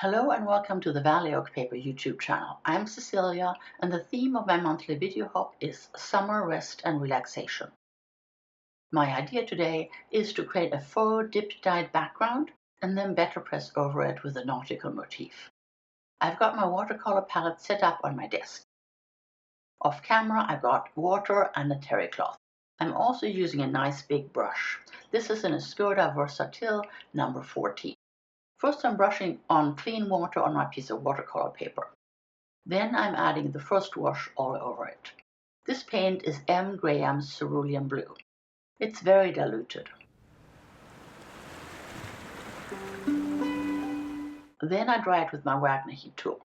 Hello and welcome to the Valley Oak Paper YouTube channel. I'm Cecilia and the theme of my monthly video hop is Summer Rest and Relaxation. My idea today is to create a faux dip-dyed background and then better press over it with a nautical motif. I've got my watercolor palette set up on my desk. Off camera I've got water and a terry cloth. I'm also using a nice big brush. This is an Escoda Versatil number 14. First I'm brushing on clean water on my piece of watercolor paper. Then I'm adding the first wash all over it. This paint is M. Graham's Cerulean Blue. It's very diluted. Then I dry it with my Wagner heat tool.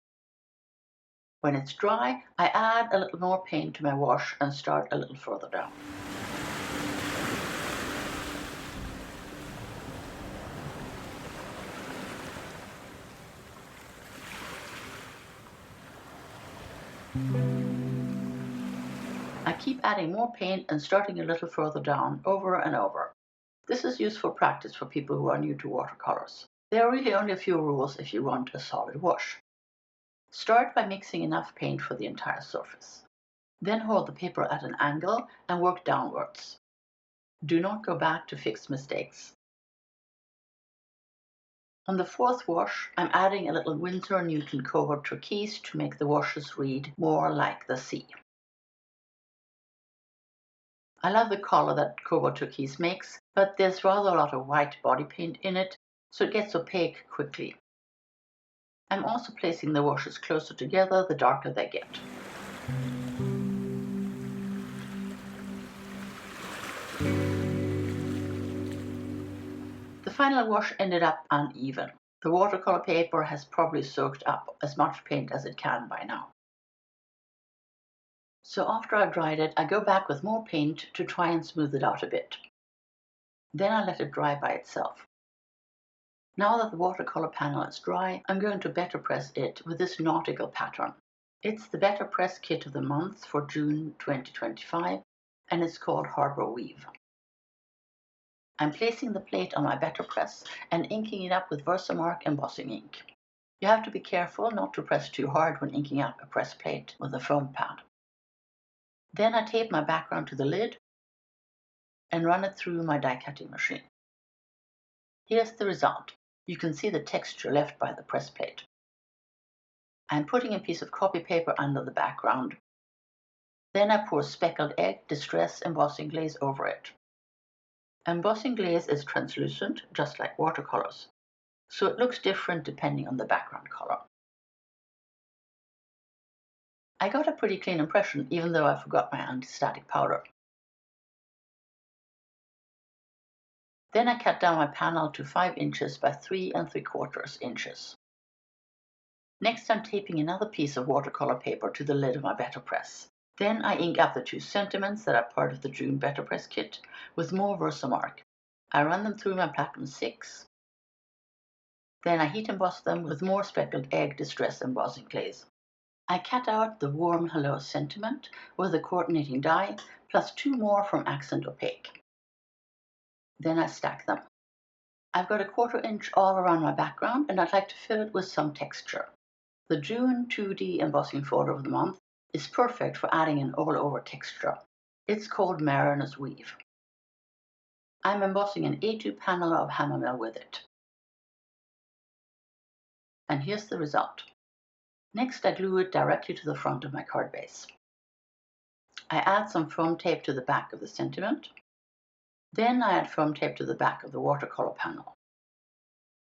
When it's dry, I add a little more paint to my wash and start a little further down. I keep adding more paint and starting a little further down, over and over. This is useful practice for people who are new to watercolors. There are really only a few rules if you want a solid wash. Start by mixing enough paint for the entire surface. Then hold the paper at an angle and work downwards. Do not go back to fix mistakes. On the fourth wash, I'm adding a little Winsor & Newton covert turquoise to make the washes read more like the sea. I love the color that covert turquoise makes, but there's rather a lot of white body paint in it, so it gets opaque quickly. I'm also placing the washes closer together the darker they get. The final wash ended up uneven. The watercolor paper has probably soaked up as much paint as it can by now. So after I've dried it, I go back with more paint to try and smooth it out a bit. Then I let it dry by itself. Now that the watercolor panel is dry, I'm going to better press it with this nautical pattern. It's the Better Press kit of the month for June 2025, and it's called Harbor Weave. I'm placing the plate on my Better Press and inking it up with Versamark embossing ink. You have to be careful not to press too hard when inking up a press plate with a foam pad. Then I tape my background to the lid and run it through my die cutting machine. Here's the result. You can see the texture left by the press plate. I'm putting a piece of copy paper under the background. Then I pour speckled egg distress embossing glaze over it. Embossing glaze is translucent, just like watercolors, so it looks different depending on the background color. I got a pretty clean impression, even though I forgot my anti-static powder. Then I cut down my panel to 5 inches by 3 3/4 inches. Next I'm taping another piece of watercolor paper to the lid of my Better Press. Then I ink up the 2 sentiments that are part of the June Better Press kit with more Versamark. I run them through my Platinum 6. Then I heat emboss them with more speckled egg distress embossing glaze. I cut out the Warm Hello sentiment with a coordinating die, plus 2 more from Accent Opaque. Then I stack them. I've got a 1/4 inch all around my background and I'd like to fill it with some texture. The June 2D embossing folder of the month is perfect for adding an all-over texture. It's called Mariner's Weave. I'm embossing an A2 panel of hammermill with it. And here's the result. Next I glue it directly to the front of my card base. I add some foam tape to the back of the sentiment. Then I add foam tape to the back of the watercolor panel.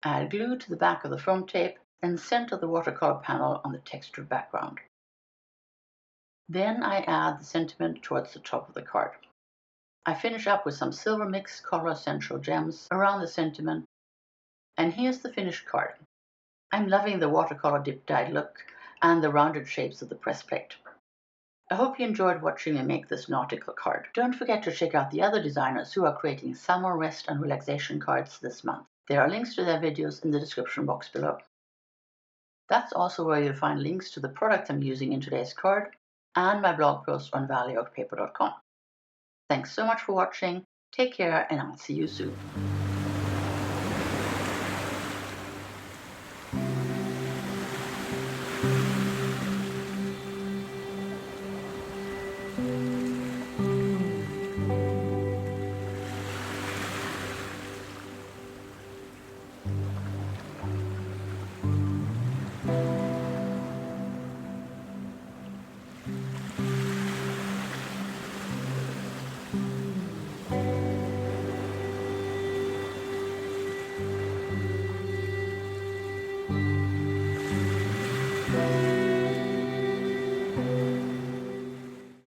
I add glue to the back of the foam tape and center the watercolor panel on the textured background. Then I add the sentiment towards the top of the card. I finish up with some silver mix color essential gems around the sentiment. And here's the finished card. I'm loving the watercolor dip-dyed look and the rounded shapes of the press plate. I hope you enjoyed watching me make this nautical card. Don't forget to check out the other designers who are creating summer rest and relaxation cards this month. There are links to their videos in the description box below. That's also where you'll find links to the products I'm using in today's card and my blog post on valleyoakpaper.com. Thanks so much for watching, take care, and I'll see you soon.